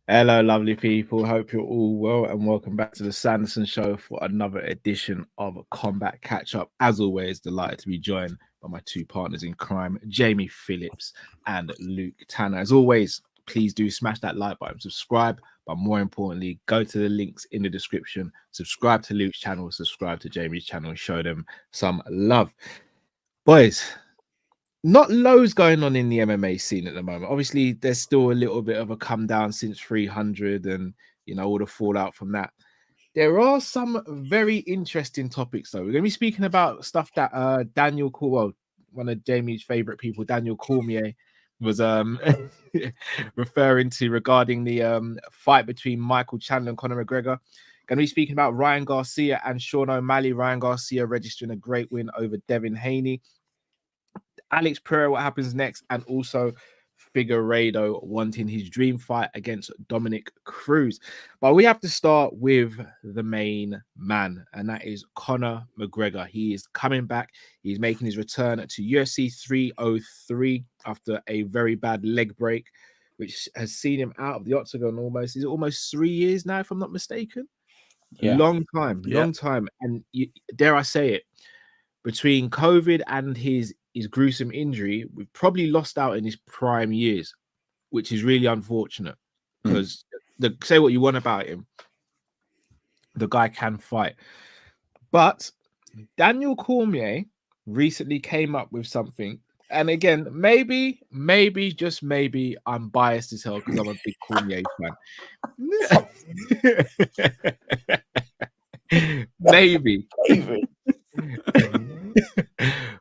Hello, lovely people. Hope you're all well and welcome back to the Sanderson Show for another edition of Combat Catch Up. As always, delighted to be joined by my two partners in crime, Jamie Phillips and Luke Tanner. As always, please do smash that like button, subscribe, but more importantly, go to the links in the description, subscribe to Luke's channel, subscribe to Jamie's channel, and show them some love. Boys, not loads going on in the MMA scene at the moment. Obviously, there's still a little bit of a come down since 300 and, all the fallout from that. There are some very interesting topics, though. We're going to be speaking about stuff that Daniel Cormier, one of Jamie's favorite people, Daniel Cormier, was referring to regarding the fight between Michael Chandler and Conor McGregor. Going to be speaking about Ryan Garcia and Sean O'Malley. Ryan Garcia registering a great win over Devin Haney. Alex Pereira, what happens next, and also Figueiredo wanting his dream fight against Dominic Cruz. But we have to start with the main man, and that is Conor McGregor. He is coming back. He's making his return to UFC 303 after a very bad leg break, which has seen him out of the octagon almost. Is it almost 3 years now, if I'm not mistaken? Yeah. Long time. And dare I say it, between COVID and his gruesome injury, we've probably lost out in his prime years, which is really unfortunate because say what you want about him, the guy can fight. But Daniel Cormier recently came up with something. And again, maybe, just maybe, I'm biased as hell because I'm a big Cormier fan. Maybe.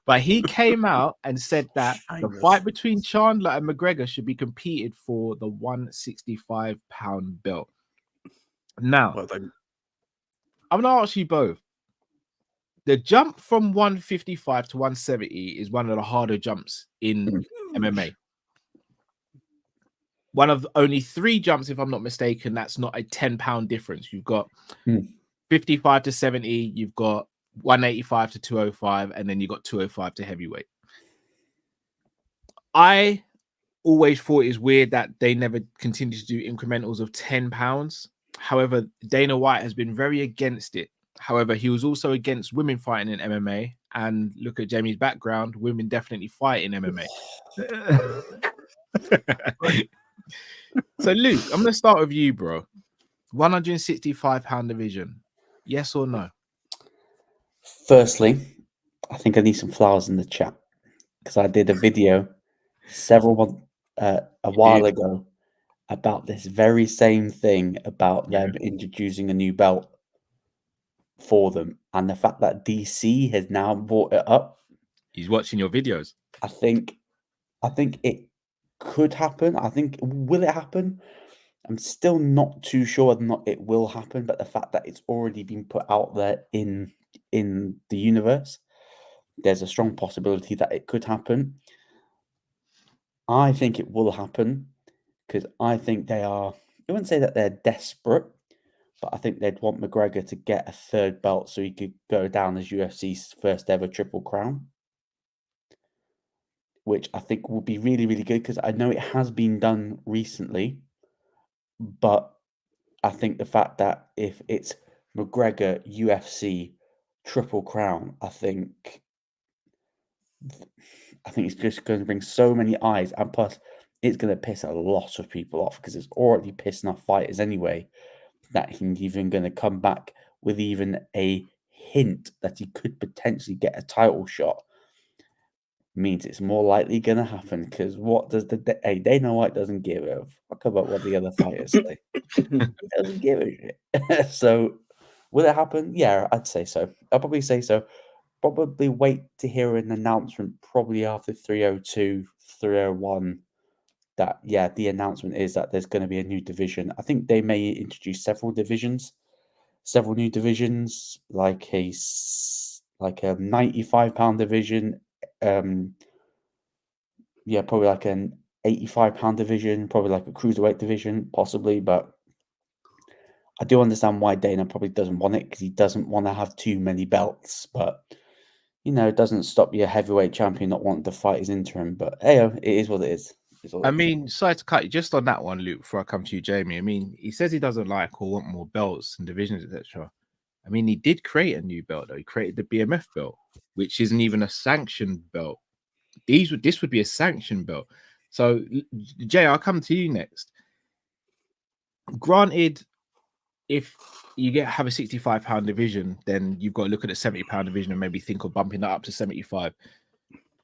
But he came out and said that the fight between Chandler and McGregor should be competed for the 165-pound belt. Now, I'm going to ask you both. The jump from 155 to 170 is one of the harder jumps in MMA. One of only 3 jumps, if I'm not mistaken, that's not a 10-pound difference. You've got 55 to 70, you've got 185 to 205, and then you got 205 to heavyweight. I always thought it's weird that they never continue to do incrementals of 10 pounds. However, Dana White has been very against it. However, he was also against women fighting in MMA. And look at Jamie's background, women definitely fight in MMA. So, Luke, I'm going to start with you, bro. 165-pound division, yes or no? Firstly, I think I need some flowers in the chat because I did a video a while ago about this very same thing about them introducing a new belt for them, and the fact that DC has now brought it up. He's watching your videos. I think it could happen. Will it happen? I'm still not too sure whether or not it will happen, but the fact that it's already been put out there in the universe, there's a strong possibility that it could happen. I think it will happen because I think I wouldn't say that they're desperate, but I think they'd want McGregor to get a third belt so he could go down as UFC's first ever Triple Crown, which I think will be really, really good because I know it has been done recently, but I think the fact that if it's McGregor UFC Triple Crown, I think it's just going to bring so many eyes, and plus it's going to piss a lot of people off because it's already pissing off fighters anyway, that he's even going to come back with even a hint that he could potentially get a title shot. Means it's more likely going to happen because what does Dana White doesn't give a fuck about what the other fighters say. He doesn't give a shit. So will it happen? Yeah, I'd say so. I'll probably say so. Probably wait to hear an announcement probably after 302, 301 that, the announcement is that there's going to be a new division. I think they may introduce several new divisions, like a 95-pound division, probably like an 85-pound division, probably like a cruiserweight division, possibly. But I do understand why Dana probably doesn't want it because he doesn't want to have too many belts. But it doesn't stop your heavyweight champion not wanting to fight his interim. But hey, it is what it is. I mean, sorry to cut you just on that one, Luke, before I come to you, Jamie. I mean, he says he doesn't like or want more belts and divisions, etc. I mean, he did create a new belt, though. He created the BMF belt, which isn't even a sanctioned belt. This would be a sanctioned belt. So, Jay, I'll come to you next. Granted, if you have a 65-pound division, then you've got to look at the 70-pound division and maybe think of bumping that up to 75.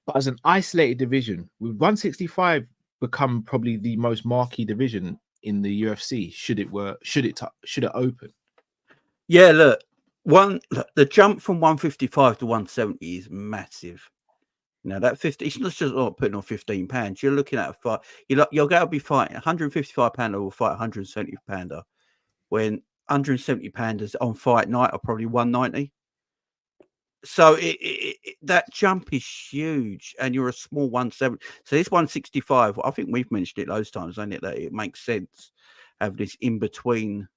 But as an isolated division, would 165 become probably the most marquee division in the UFC? Should it open? Yeah, look, the jump from 155 to 170 is massive. Now that 50, it's not just putting on 15 pounds. You're looking at a fight. You're going to be fighting 155 pounder will fight 170 pounder, when 170 pounders on fight night are probably 190. So that jump is huge, and you're a small 170. So this 165, I think we've mentioned it loads of times, ain't it, that it makes sense have this in between,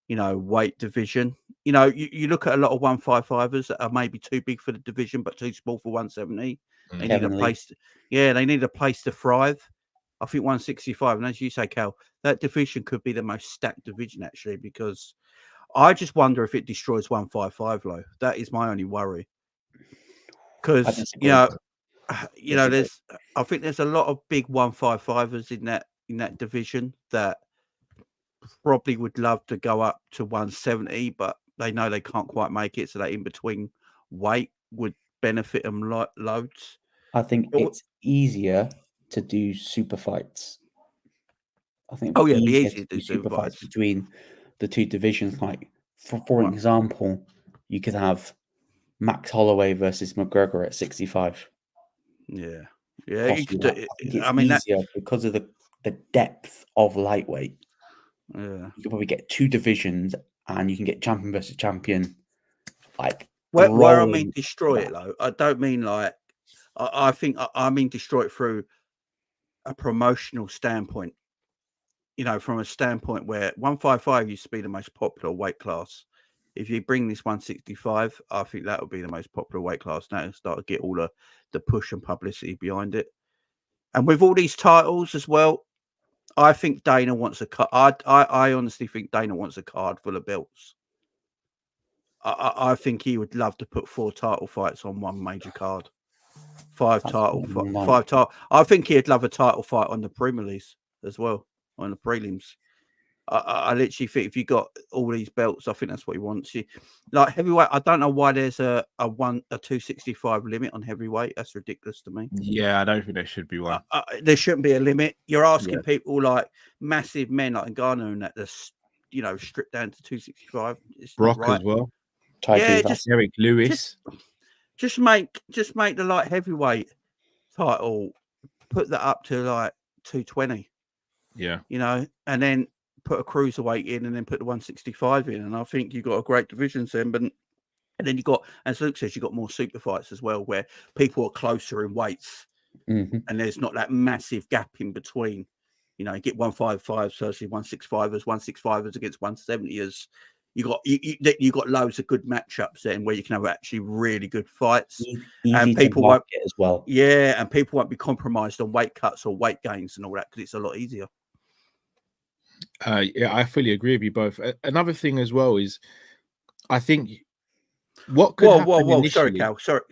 weight division. You look at a lot of 155ers that are maybe too big for the division but too small for 170. They need a place. They need a place to thrive. I think 165, and as you say, Cal, that division could be the most stacked division actually, because I just wonder if it destroys 155 low. That is my only worry. Because I think there's a lot of big 155ers in that division that probably would love to go up to 170, but they know they can't quite make it. So that in between weight would benefit them loads. I think it's easier to do super fights. I think it'd be easier to do super fights between the two divisions. Like, for example, you could have Max Holloway versus McGREGOR at 65. Yeah. You could do, it's easier because of the depth of lightweight. Yeah, you could probably get two divisions, and you can get champion versus champion. Like, where I mean destroy it though, I don't mean like I think I mean destroy it through a promotional standpoint. From a standpoint where 155 used to be the most popular weight class. If you bring this 165, I think that would be the most popular weight class now and start to get all the push and publicity behind it. And with all these titles as well, I think Dana wants a card. I honestly think Dana wants a card full of belts. I think he would love to put 4 title fights on one major card. 5 title. I think he'd love a title fight on the prelims as well, on the prelims. I literally think if you got all these belts, I think that's what he wants. Like heavyweight, I don't know why there's a 265 limit on heavyweight. That's ridiculous to me. Yeah, I don't think there should be one. There shouldn't be a limit. You're asking people like massive men like Ngannou and that, stripped down to 265. It's Brock not right. as well. Just Eric Lewis. Just make the light heavyweight title, put that up to like 220. Yeah, and then put a cruiserweight in, and then put the 165 in, and I think you got a great division then. But and then you got, as Luke says, you got more super fights as well, where people are closer in weights, and there's not that massive gap in between. You get 155 versus 165ers, 165ers against 170ers. You got loads of good matchups then where you can have actually really good fights, and people won't get as well. Yeah, and people won't be compromised on weight cuts or weight gains and all that because it's a lot easier. Yeah, I fully agree with you both. Another thing as well is, I think what could happen initially...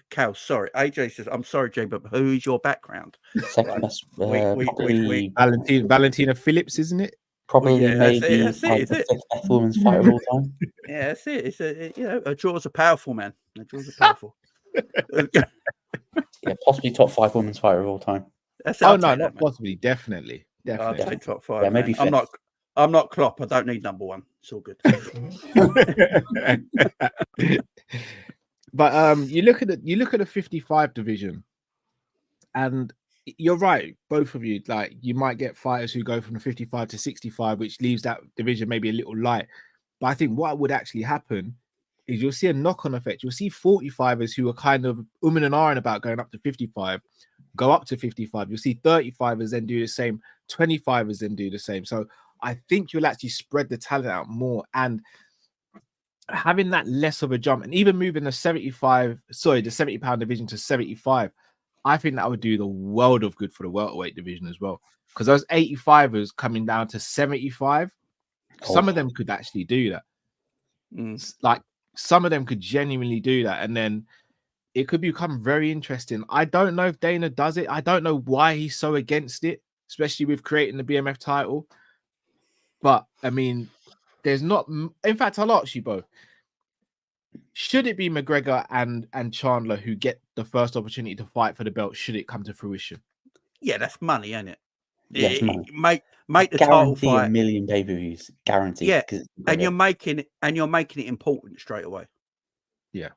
Cal, sorry. AJ says, I'm sorry, Jay, but who is your background? Second best, probably Valentina Phillips, isn't it? Probably maybe the 5th best women's fighter of all time. Yeah, that's it. It's a draws are powerful, man. A draws are powerful. Yeah, possibly top 5 women's fighter of all time. Not possibly, definitely. I'll take top 5. Yeah, maybe 5th. I'm not Klopp. I don't need number 1. It's all good. But you look at the 55 division, and you're right, both of you. Like, you might get fighters who go from the 55 to 65, which leaves that division maybe a little light. But I think what would actually happen is you'll see a knock-on effect. You'll see 45ers who are kind of and ahhing about going up to 55, go up to 55. You'll see 35ers then do the same, 25ers then do the same. So I think you'll actually spread the talent out more, and having that less of a jump, and even moving the 70-pound division to 75, I think that would do the world of good for the welterweight division as well. Because those 85ers coming down to 75, some of them could actually do that. Like some of them could genuinely do that, and then it could become very interesting. I don't know if Dana does it. I don't know why he's so against it, especially with creating the BMF title. But I mean, there's not. In fact, I'll ask you both: should it be McGregor and Chandler who get the first opportunity to fight for the belt? Should it come to fruition? Yeah, that's money, ain't it? Yes, money. Make the title fight a million pay-per-views, guaranteed. Yeah, and you're making it important straight away. Yeah,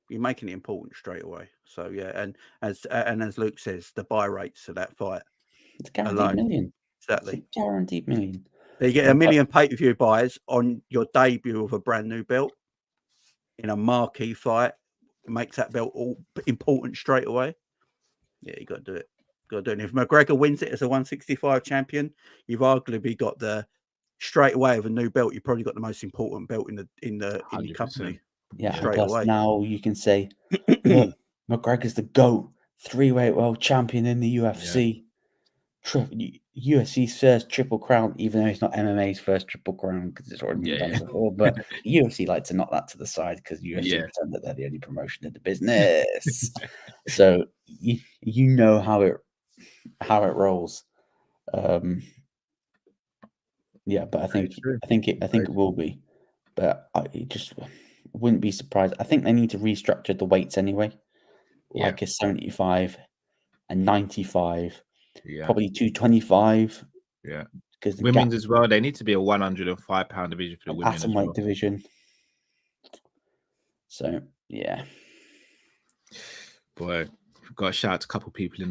you're making it important straight away. So yeah, and as Luke says, the buy rates for that fight, it's guaranteed million. Exactly, it's guaranteed million. You get a million pay-per-view buyers on your debut of a brand new belt in a marquee fight. It makes that belt all important straight away. Yeah, you got to do it. Got to do it. And if McGregor wins it as a 165 champion, you've arguably got the straight away of a new belt. You've probably got the most important belt in your company. Yeah, straight away. Now you can say, look, McGregor's the GOAT, 3-weight world champion in the UFC. UFC's first triple crown, even though it's not MMA's first triple crown because it's already been done before. But the UFC like to knock that to the side because UFC pretend that they're the only promotion in the business. So you know how it rolls. Yeah, but I think it will be. But it just wouldn't be surprised. I think they need to restructure the weights anyway, like a 75 and 95. Probably 225. Yeah, because women's as well. They need to be a 105-pound division for the women as well. Division. So yeah, boy, we've got to shout out to a couple people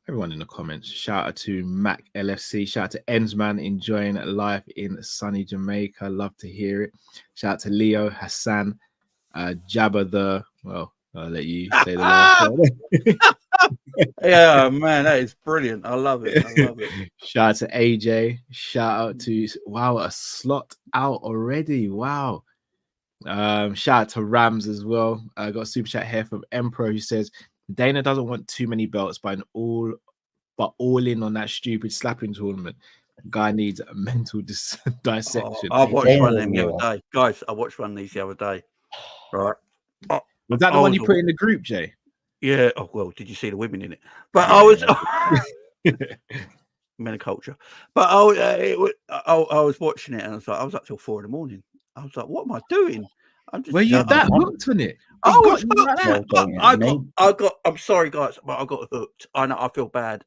everyone in the comments. Shout out to Mac LFC. Shout out to Ensman enjoying life in sunny Jamaica. Love to hear it. Shout out to Leo Hassan, Jabba I'll let you say the last one. Yeah, man, that is brilliant. I love it. Shout out to AJ. Shout out to a slot out already. Wow. Shout out to Rams as well. I got a super chat here from Emperor who says Dana doesn't want too many belts, but all in on that stupid slapping tournament. Guy needs a mental dissection. I watched one of them the other day, guys. I watched one of these the other day. Right. Was that the one you put in the group, Jay? Yeah. Oh well, did you see the women in it? But I was men of culture. But I was watching it and I was up till 4 a.m. I was like, what am I doing? Were you that hooked on it? I'm sorry, guys, but I got hooked. I know. I feel bad.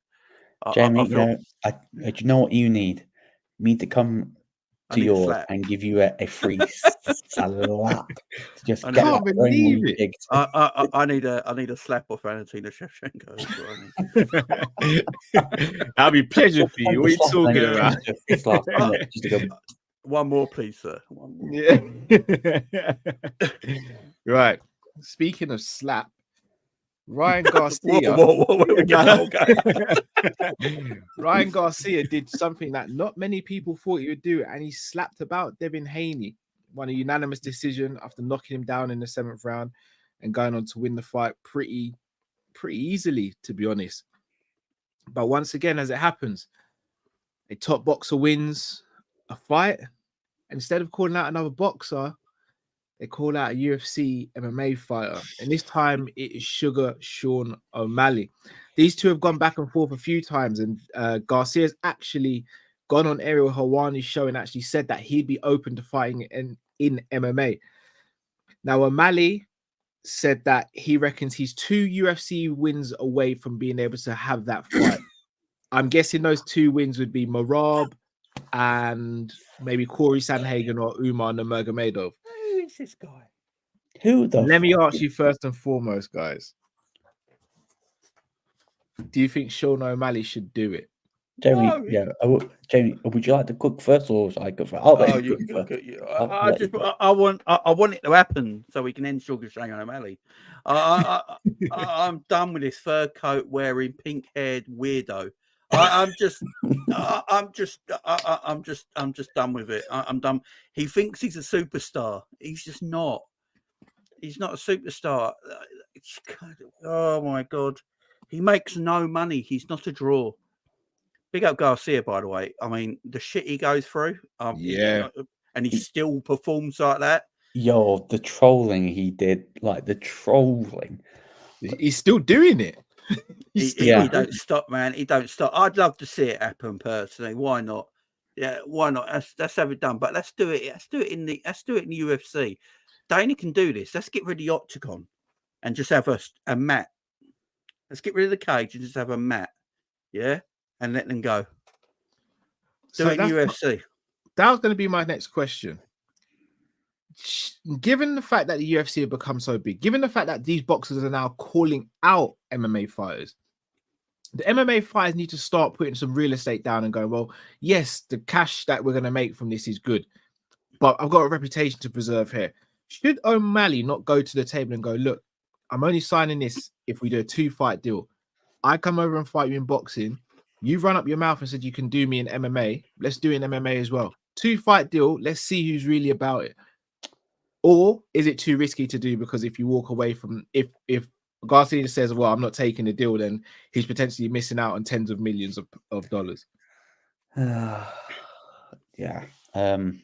Jamie, do you know what you need? Me to come to yours and give you a free slap. I can't believe it. I need a slap off Valentina Shevchenko. That'll be a pleasure for you. What are you talking about? One more, please, sir. One more. Yeah. Right. Speaking of slap, Ryan Garcia. Ryan Garcia did something that not many people thought he would do, and he slapped about Devin Haney. Won a unanimous decision after knocking him down in the 7th round and going on to win the fight pretty easily, to be honest. But once again, as it happens, a top boxer wins a fight. Instead of calling out another boxer, they call out a UFC MMA fighter. And this time it is Sugar Sean O'Malley. These two have gone back and forth a few times. And Garcia's actually gone on Ariel Helwani's show and actually said that he'd be open to fighting in MMA. Now, O'Malley said that he reckons he's 2 UFC wins away from being able to have that fight. I'm guessing those 2 wins would be Marab and maybe Corey Sandhagen or Umar Nurmagomedov. Who is this guy? Let me ask you first and foremost, guys. Do you think Sean O'Malley should do it? Jamie, Jamie, would you like to cook first, or should I cook first? I want it to happen so we can end Sugar Sean O'Malley. I'm done with this fur coat wearing, pink-haired weirdo. I'm just done with it. I'm done. He thinks he's a superstar. He's just not. He's not a superstar. Oh my God. He makes no money. He's not a draw. Big up Garcia, by the way. I mean, the shit he goes through. Yeah. And he still performs like that. Yo, the trolling he did, like the trolling. He's still doing it. He don't stop, man. He don't stop. I'd love to see it happen personally. Why not? Yeah, why not? Let's have it done. But let's do it. Let's do it in the UFC. Dana can do this. Let's get rid of the octagon and just have a mat. Let's get rid of the cage and just have a mat. Yeah, and let them go. Do it in UFC. That was going to be my next question. Given the fact that the UFC have become so big, given the fact that these boxers are now calling out MMA fighters, the MMA fighters need to start putting some real estate down and going, well, yes, the cash that we're going to make from this is good, but I've got a reputation to preserve here. Should O'Malley not go to the table and go, look, I'm only signing this if we do a 2-fight deal. I come over and fight you in boxing. You've run up your mouth and said you can do me in MMA. Let's do it in MMA as well. 2-fight deal. Let's see who's really about it. Or is it too risky to do? Because if you walk away from, if Garcia says, well, I'm not taking the deal, then he's potentially missing out on tens of millions of dollars. Yeah. I'm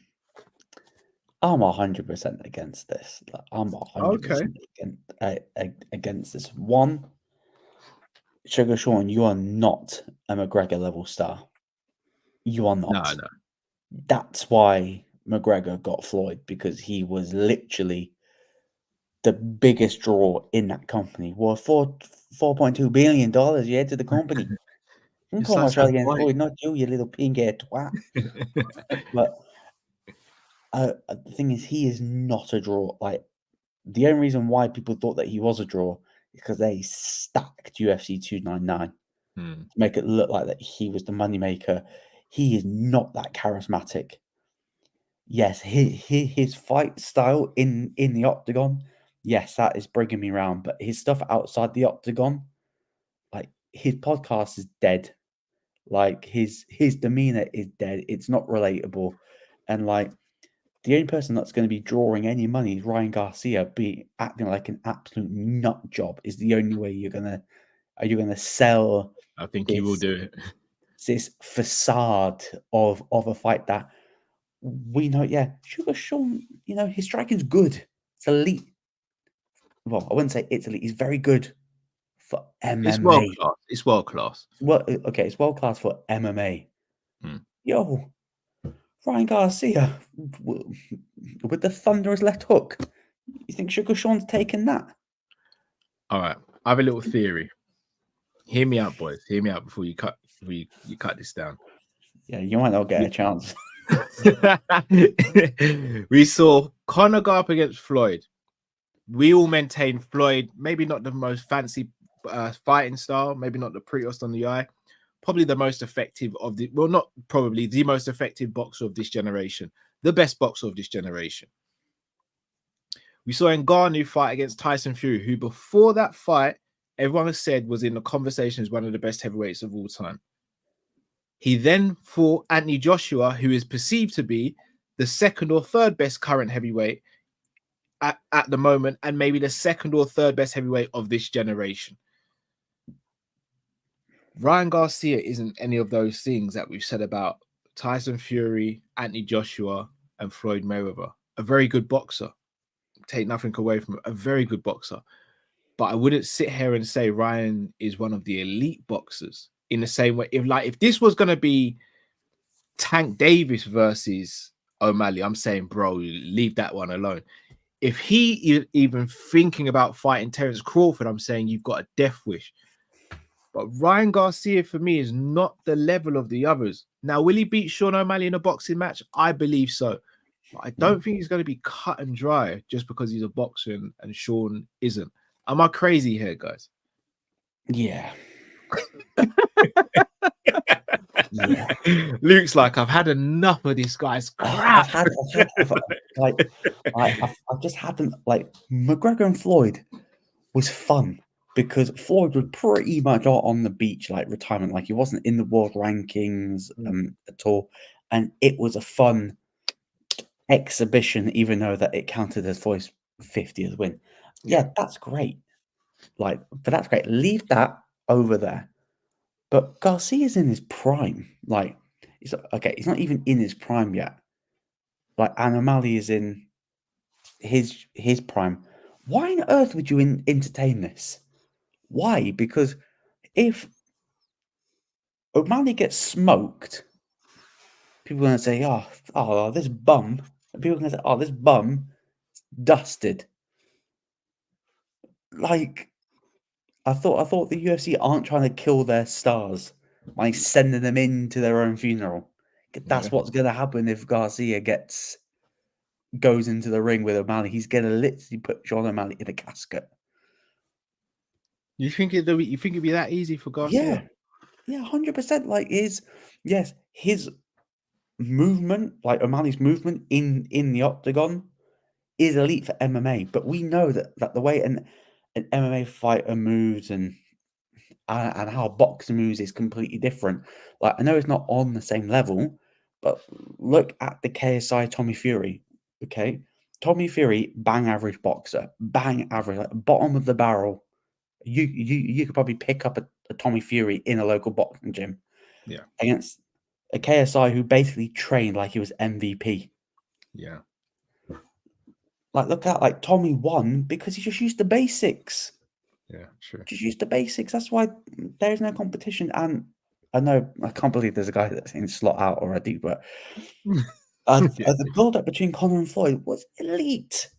100% against this. Like, I'm 100% against this. One, Sugar Sean, you are not a McGregor level star. You are not. No. That's why McGregor got Floyd, because he was literally the biggest draw in that company. Well, $4.2 billion you had to the company. I'm calling myself against Floyd, not you little pink-haired twat. But the thing is, he is not a draw. Like, the only reason why people thought that he was a draw is because they stacked UFC 299 to make it look like that he was the moneymaker. He is not that charismatic. Yes, his fight style in the octagon, yes, that is bringing me around. But his stuff outside the octagon, like his podcast is dead. Like his demeanor is dead. It's not relatable. And like the only person that's going to be drawing any money is Ryan Garcia. Be acting like an absolute nut job is the only way you're gonna sell. I think he will do it. This facade of a fight that we know. Yeah, Sugar Sean, his striking's good. It's elite. Well, I wouldn't say it's elite. He's very good for MMA. It's world class. Well, okay, it's world class for MMA. Yo, Ryan Garcia with the thunderous left hook. You think Sugar Sean's taken that? All right, I have a little theory. Hear me out, boys. Hear me out before you cut this down. Yeah, you might not get a chance. We saw Conor go up against Floyd. We all maintain Floyd, maybe not the most fancy fighting style, maybe not the prettiest on the eye, probably the most effective of the, well, not probably the most effective boxer of this generation, the best boxer of this generation. We saw Ngannou fight against Tyson Fury, who before that fight, everyone has said was in the conversation as one of the best heavyweights of all time. He then fought Anthony Joshua, who is perceived to be the second or third best current heavyweight at the moment, and maybe the second or third best heavyweight of this generation. Ryan Garcia isn't any of those things that we've said about Tyson Fury, Anthony Joshua, and Floyd Mayweather. A very good boxer. Take nothing away from it. A very good boxer. But I wouldn't sit here and say Ryan is one of the elite boxers in the same way. If this was going to be Tank Davis versus O'Malley, I'm saying, bro, leave that one alone. If he even thinking about fighting Terence Crawford, I'm saying you've got a death wish. But Ryan Garcia, for me, is not the level of the others. Now, will he beat Sean O'Malley in a boxing match? I believe so. But I don't think he's going to be cut and dry just because he's a boxer and Sean isn't. Am I crazy here, guys? Yeah. Yeah. Luke's like, I've had enough of this guy's crap. I've just had them. Like, McGregor and Floyd was fun because Floyd was pretty much on the beach, like retirement. Like, he wasn't in the world rankings at all. And it was a fun exhibition, even though that it counted as Floyd's 50th win. Yeah, that's great. Like, but that's great. Leave that over there. But Garcia's in his prime. Like, he's not even in his prime yet. Like, and O'Malley is in his prime. Why on earth would you entertain this? Why? Because if O'Malley gets smoked, people are going to say, oh, this bum. And people are going to say, oh, this bum dusted. Like, I thought the UFC aren't trying to kill their stars by sending them into their own funeral. That's what's going to happen if Garcia goes into the ring with O'Malley. He's going to literally put John O'Malley in a casket. You think it'd be that easy for Garcia? Yeah, 100%. Like his movement, like O'Malley's movement in the octagon, is elite for MMA. But we know that the way an MMA fighter moves and how boxing moves is completely different. Like, I know it's not on the same level, but look at the KSI Tommy Fury. Okay, Tommy Fury, bang average boxer, bang average, like bottom of the barrel. You could probably pick up a Tommy Fury in a local boxing gym. Yeah, against a KSI who basically trained like he was MVP. Yeah. Like, look at, like, Tommy won because he just used the basics. Yeah, true. Just use the basics. That's why there's no competition. And I know, I can't believe there's a guy that's in slot out already, but the build up between Conor and Floyd was elite.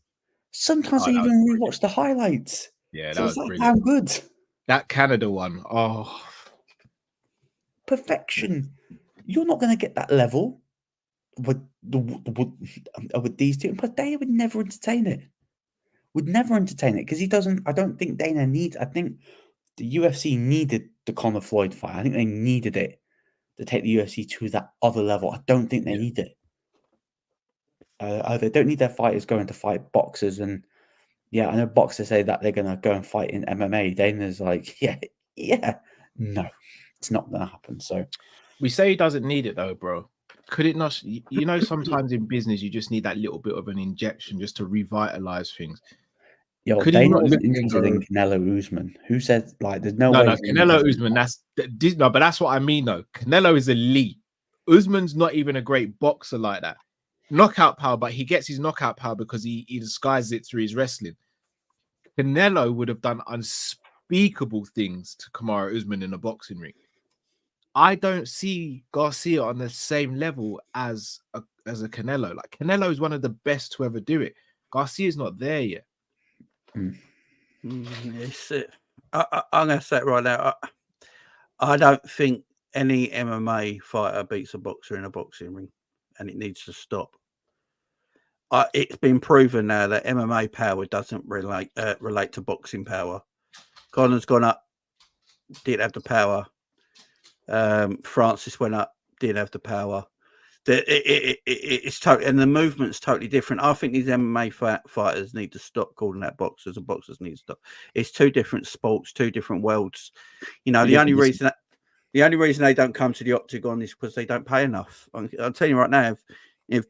Sometimes I even rewatch the highlights. Yeah, So that it's was like brilliant. damn good. That Canada one, Perfection. You're not going to get that level with these two. But Dana would never entertain it. Because he doesn't. I don't think Dana needs. I think the UFC needed the Conor Floyd fight. I think they needed it to take the UFC to that other level. I don't think they need it. They don't need their fighters going to fight boxers. And yeah, I know boxers say that they're going to go and fight in MMA. Dana's like, no, it's not going to happen. So we say he doesn't need it though, bro. Could it not? You know, sometimes in business you just need that little bit of an injection just to revitalize things. Yo, Could Dana he not was look interested in Canelo Usman. Who said, like, there's no way? No, Canelo Usman. But that's what I mean though. Canelo is elite. Usman's not even a great boxer like that. Knockout power, but he gets his knockout power because he disguises it through his wrestling. Canelo would have done unspeakable things to Kamaru Usman in a boxing ring. I don't see Garcia on the same level as a Canelo. Like, Canelo is one of the best to ever do it. Garcia's not there yet. I'm going to say it right now. I don't think any MMA fighter beats a boxer in a boxing ring, and it needs to stop. It's been proven now that MMA power doesn't relate to boxing power. Conor's gone up, didn't have the power. Francis went up, didn't have the power. It's totally, and the movement's totally different. I think these MMA fighters need to stop calling that boxers, and boxers need to stop. It's two different sports, two different worlds. You know, the only reason they don't come to the octagon is because they don't pay enough. I'll tell you right now, if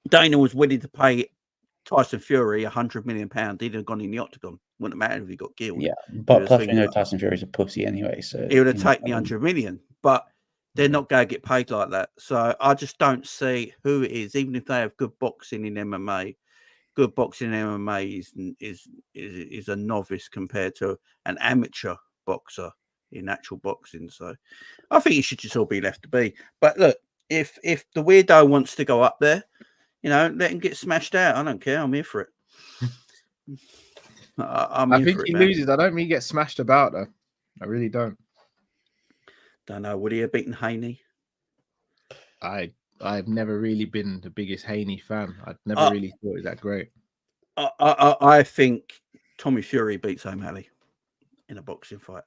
Dana was willing to pay Tyson Fury £100 million, he'd have gone in the octagon. Wouldn't matter if he got killed. Yeah, but plus we know Tyson Fury's a pussy anyway, so he would have taken the $100 million. But they're not going to get paid like that. So I just don't see who it is, even if they have good boxing in MMA. Good boxing in MMA is a novice compared to an amateur boxer in actual boxing. So I think it should just all be left to be. But look, if the weirdo wants to go up there, you know, let him get smashed out. I don't care. I'm here for it. I think he loses. I don't mean he gets smashed about though. I really don't. Don't know. Would he have beaten Haney? I've never really been the biggest Haney fan. I'd never really thought it that great. I think Tommy Fury beats O'Malley in a boxing fight.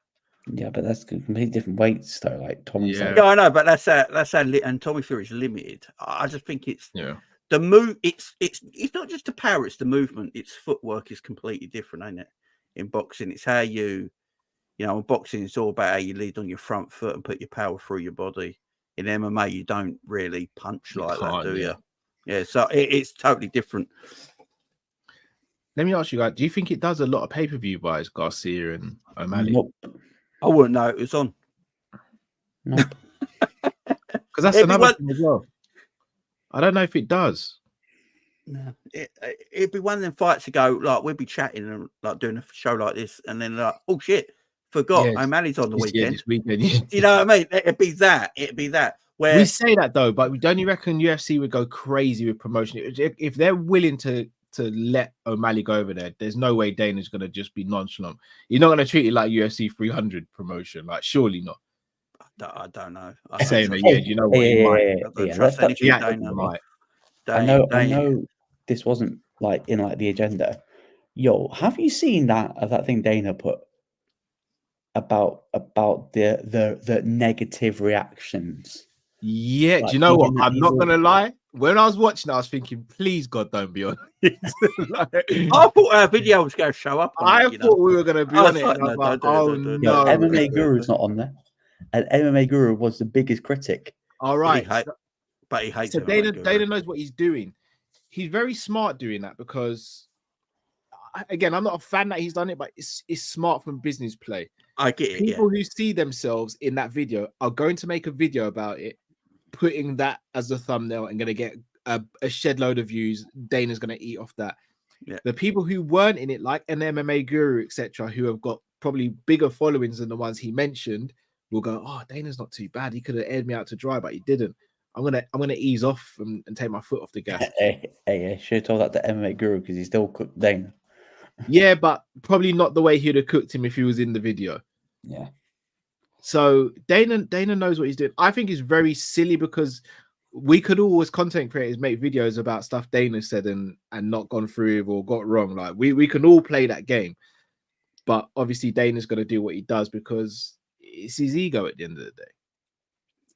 Yeah, but that's completely different weights though. Like Tommy's yeah, I know, but that's how and Tommy Fury's limited. I just think it's the move. It's not just the power; it's the movement. Its footwork is completely different, ain't it? In boxing, it's how in boxing, it's all about how you lead on your front foot and put your power through your body. In MMA, you don't really punch like that, do you? Yeah, so it's totally different. Let me ask you guys, do you think it does a lot of pay-per-view buys, Garcia and O'Malley? Nope. I wouldn't know it was on. Nope. Because that's It'd be another one- thing as well. I don't know if it does. No, it'd be one of them fights to go like we'd be chatting and like doing a show like this, and then like, oh shit, forgot Yeah, O'Malley's on the weekend. This weekend. Yeah. You know what I mean? It'd be that. It'd be that. Where We say that though, but don't you reckon UFC would go crazy with promotion if they're willing to let O'Malley go over there? There's no way Dana's gonna just be nonchalant. You're not gonna treat it like UFC 300 promotion, like surely not. I don't know. Saying that, yeah, do you know what? He might. Let's touch Yeah, on I know this wasn't like in like the agenda. Yo, have you seen that thing Dana put about the negative reactions? Yeah, Like, do you know what? thinking that I'm he's not all- gonna lie. When I was watching, I was thinking, please God, don't be on it. Like, I thought our video was going to show up. On I it, thought we were gonna be I on was it. like, And I'm no, like, don't do it, oh don't do it. no, MMA Guru's not on there, and MMA Guru was the biggest critic. All right, But he hates so it. Dana knows what he's doing. He's very smart doing that because, again, I'm not a fan that he's done it, but it's smart from business play. I get it. People who see themselves in that video are going to make a video about it, putting that as a thumbnail and going to get a shed load of views. Dana's going to eat off that. Yeah. The people who weren't in it, like an MMA Guru, etc., who have got probably bigger followings than the ones he mentioned, will go, "Oh, Dana's not too bad. He could have aired me out to dry, but he didn't. I'm gonna ease off and take my foot off the gas." Hey, should have told that to MMA Guru because he still cooked Dana. Yeah, but probably not the way he'd have cooked him if he was in the video. Yeah. So Dana knows what he's doing. I think it's very silly because we could all, as content creators, make videos about stuff Dana said and not gone through or got wrong. Like we can all play that game, but obviously Dana's going to do what he does because it's his ego at the end of the day.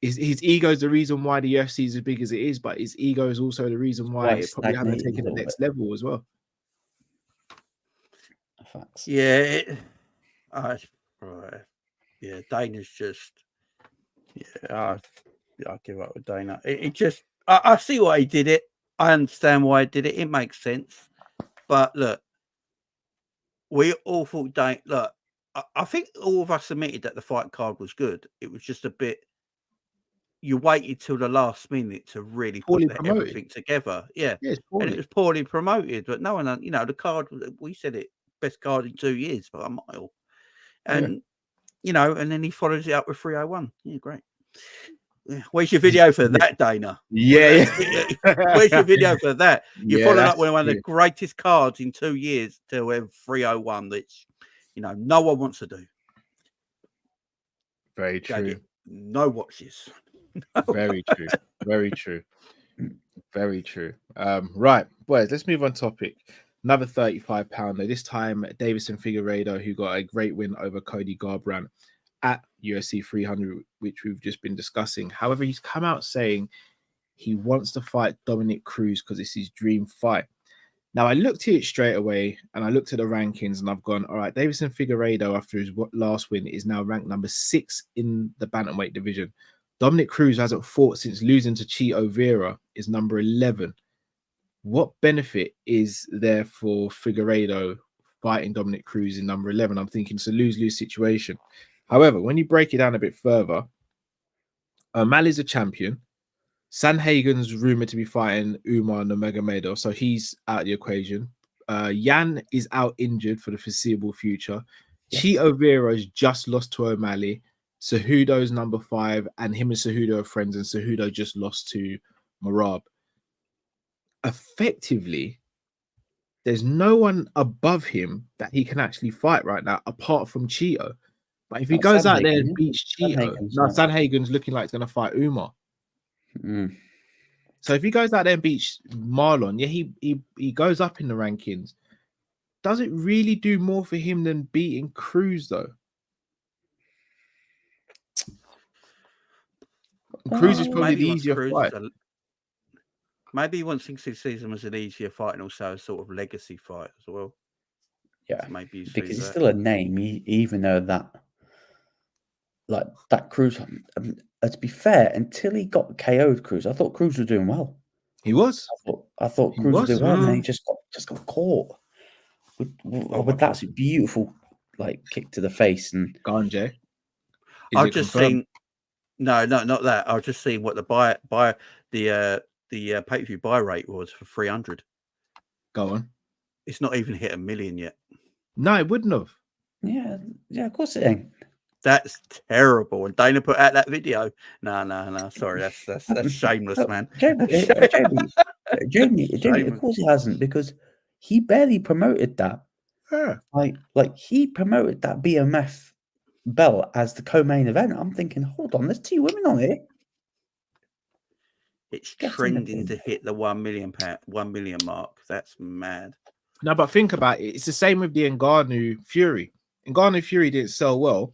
His ego is the reason why the UFC is as big as it is, but his ego is also the reason why it probably hasn't taken the next level as well. Facts. Yeah. Yeah, Dana's just. Yeah, I give up with Dana. It just. I see why he did it. I understand why he did it. It makes sense. But look, we all thought Dana. Look, I think all of us admitted that the fight card was good. It was just a bit. You waited till the last minute to really put everything together. Yeah, and it was poorly promoted. But no one, the card. We said it, best card in 2 years by a mile, and and then he follows it up with 301. Yeah, great. Where's your video for that, Dana? Yeah. Where's your video for that? You followed up with one of the true. greatest cards in 2 years to 301, which no one wants to do. Very true. No watches. Very true. Very true. Very true. Right, boys, let's move on topic. Another 35 pounder. This time, Davison Figueiredo, who got a great win over Cody Garbrandt at UFC 300, which we've just been discussing. However, he's come out saying he wants to fight Dominic Cruz because it's his dream fight. Now, I looked at it straight away and I looked at the rankings and I've gone, all right, Davison Figueiredo, after his last win, is now ranked number 6 in the bantamweight division. Dominic Cruz hasn't fought since losing to Chito Vera, is number 11. What benefit is there for Figueiredo fighting Dominic Cruz in number 11? I'm thinking it's a lose-lose situation. However, when you break it down a bit further, O'Malley's a champion. Sanhagen's rumored to be fighting Umar Nurmagomedov, so he's out of the equation. Yan is out injured for the foreseeable future. Yeah. Chito Vera's just lost to O'Malley. Cejudo's number 5, and him and Cejudo are friends, and Cejudo just lost to Merab. Effectively, there's no one above him that he can actually fight right now, apart from Chito. But if he goes out there and beats Chito, Sanhagen's looking like he's going to fight Umar. So if he goes out there and beats Marlon, he goes up in the rankings. Does it really do more for him than beating Cruz, though? Cruz is probably the easier fight. Maybe he wants to see season as an easier fight and also a sort of legacy fight as well. Yeah, so maybe because he's still a name, even though that Cruz. To be fair, until he got KO'd, Cruz, I thought Cruz was doing well. He was. I thought Cruz was doing well, and then he just got caught with that beautiful kick to the face and Ganje. Is I've it just confirmed? seen. No, not that. I've just seen what the pay-per-view buy rate was for 300. Go on. It's not even hit 1 million yet. No, it wouldn't have. Yeah, of course it ain't. That's terrible. And Dana put out that video. No. Sorry, that's shameless, Look, man. Jamie, of Shameless. course he hasn't, because he barely promoted that. Yeah. Like he promoted that BMF belt as the co-main event. I'm thinking, hold on, there's 2 women on it. It's Get in the trending to bin. hit the 1 million mark. That's mad. No, but think about it. It's the same with the Ngannou Fury. Ngannou Fury didn't sell well,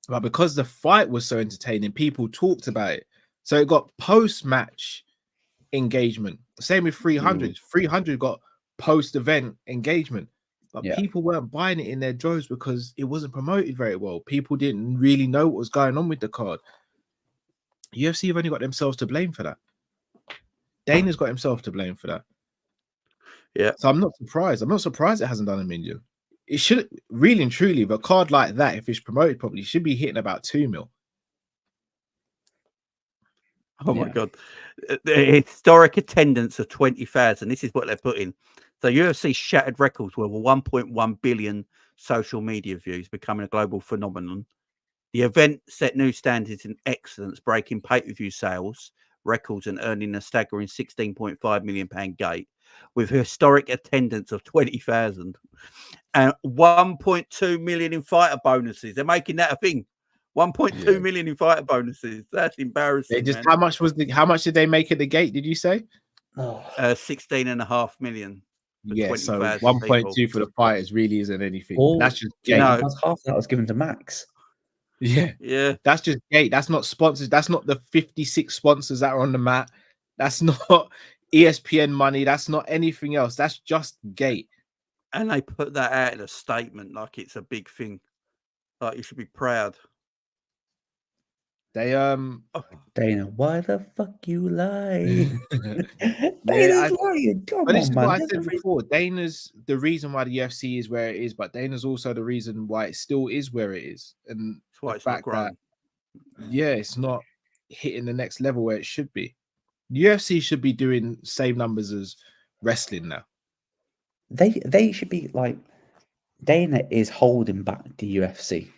but because the fight was so entertaining, people talked about it. So it got post-match engagement. Same with 300. 300 got post-event engagement, but Yeah. people weren't buying it in their droves because it wasn't promoted very well. People didn't really know what was going on with the card. UFC have only got themselves to blame for that. Dana's got himself to blame for that. Yeah. So I'm not surprised. I'm not surprised it hasn't done $1 million. It should really and truly, but a card like that, if it's promoted properly, should be hitting about 2 mil. Oh my God. The historic attendance of 20,000. This is what they're putting. So UFC shattered records with 1.1 billion social media views, becoming a global phenomenon. The event set new standards in excellence, breaking pay-per-view sales records and earning a staggering £16.5 million gate, with historic attendance of 20,000 and 1.2 million in fighter bonuses. They're making that a thing. 1.2 million in fighter bonuses. That's embarrassing. They just man. how much did they make at the gate? Did you say? 16.5 million. Yeah, so 20,000 1.2 for the fighters really isn't anything. Oh, That's just you gate. know, that's half that was given to Max. Yeah. That's just gate. That's not sponsors. That's not the 56 sponsors that are on the mat. That's not ESPN money. That's not anything else. That's just gate. And they put that out in a statement like it's a big thing. Like you should be proud. They Dana, why the fuck you lie? yeah, Dana's lying. Come but this on, is man. what I said before. Dana's the reason why the UFC is where it is, but Dana's also the reason why it still is where it is. And That's why the it's not fact that growing. it's not hitting the next level where it should be. The UFC should be doing same numbers as wrestling now. They should be like, Dana is holding back the UFC.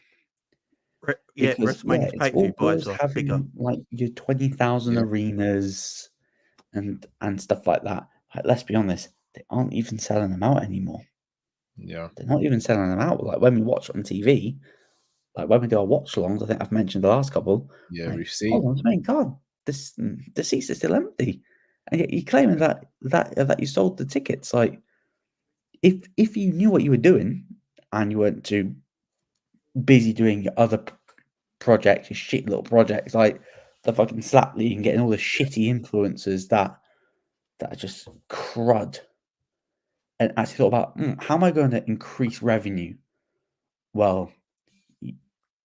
Yeah, Because WrestleMania's it's all pay-per-view buys girls are bigger. having like your 20,000 arenas and stuff like that. Like, let's be honest, they aren't even selling them out anymore. Yeah, they're not even selling them out. Like when we watch on TV, like when we do our watch-alongs, I think I've mentioned the last couple. yeah, like, we've seen. Oh my God, the seats are still empty, and yet you're claiming that you sold the tickets. Like, if you knew what you were doing and you weren't too busy doing your other projects, your shit little projects, like the fucking slap league and getting all the shitty influencers that are just crud, and actually thought about how am I going to increase revenue? Well,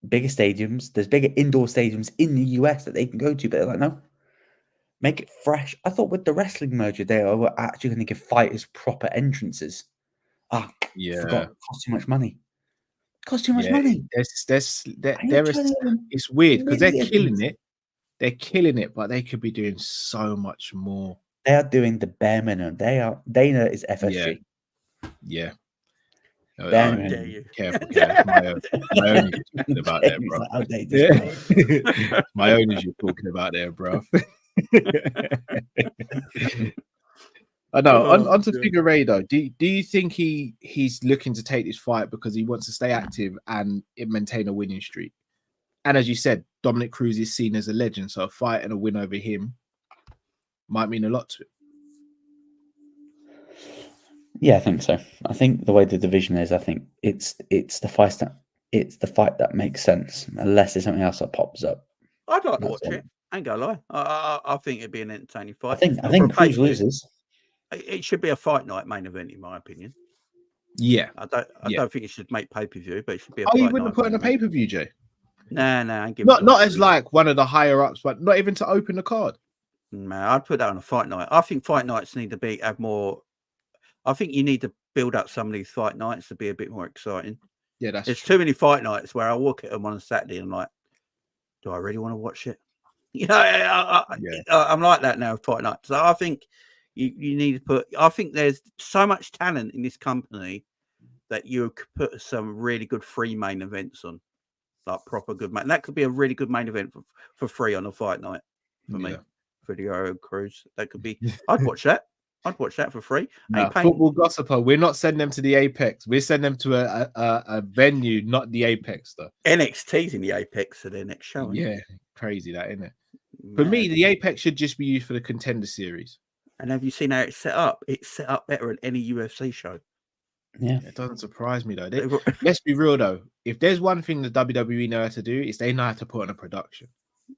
bigger stadiums. There's bigger indoor stadiums in the US that they can go to, but they're like, no, make it fresh. I thought with the wrestling merger, they were actually going to give fighters proper entrances. Forgot. Cost too much money. Cost too much money. It's weird because they're killing millions. it. They're killing it, but they could be doing so much more. They are doing the bare minimum. Dana is FSG. Yeah. Bare minimum. You. Careful. My own is talking about there, bro. My own is you're talking about there, bro. I know. On to Figueiredo. Do you think he's looking to take this fight because he wants to stay active and maintain a winning streak? And as you said, Dominic Cruz is seen as a legend, so a fight and a win over him might mean a lot to it. Yeah, I think so. I think the way the division is, I think it's the fight that makes sense, unless there's something else that pops up. I'd like to watch it. I ain't gonna lie. I think it'd be an entertaining fight. I think Cruz loses. It should be a fight night main event, in my opinion. Yeah, I don't think it should make pay-per-view, but it should be a fight night. You wouldn't put on a pay-per-view, Jay? Nah, not as like one of the higher ups, but not even to open the card. Nah, I'd put that on a fight night. I think fight nights need to have more. I think you need to build up some of these fight nights to be a bit more exciting. Yeah, there's too many fight nights where I walk at them on a Saturday and I'm like, do I really want to watch it? You know, I'm like that now, Fight Night. So I think you need to put. I think there's so much talent in this company that you could put some really good free main events on, like proper good main. That could be a really good main event for free on a Fight Night for me, for the Road Cruise. That could be. I'd watch that. I'd watch that for free. No, Football Gossiper, we're not sending them to the Apex. We're sending them to a venue, not the Apex, though. NXT's in the Apex for their next show. Yeah, crazy that, isn't it? For me, the Apex should just be used for the Contender Series. And have you seen how it's set up? It's set up better than any UFC show. Yeah, it doesn't surprise me though. Let's be real though. If there's one thing the WWE know how to do, is they know how to put on a production.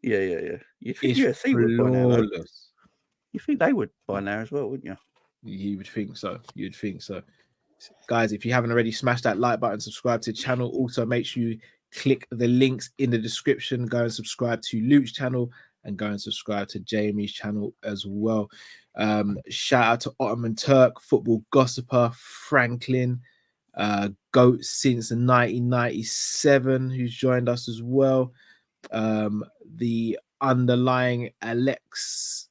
Yeah. You think UFC would by now? You think they would by now as well, wouldn't you? You would think so. You'd think so. Guys, if you haven't already, smash that like button, subscribe to the channel. Also, make sure you click the links in the description. Go and subscribe to Luke's channel and go and subscribe to Jamie's channel as well. Shout out to Ottoman Turk, Football Gossiper, Franklin, GOAT since 1997, who's joined us as well. The underlying Lexico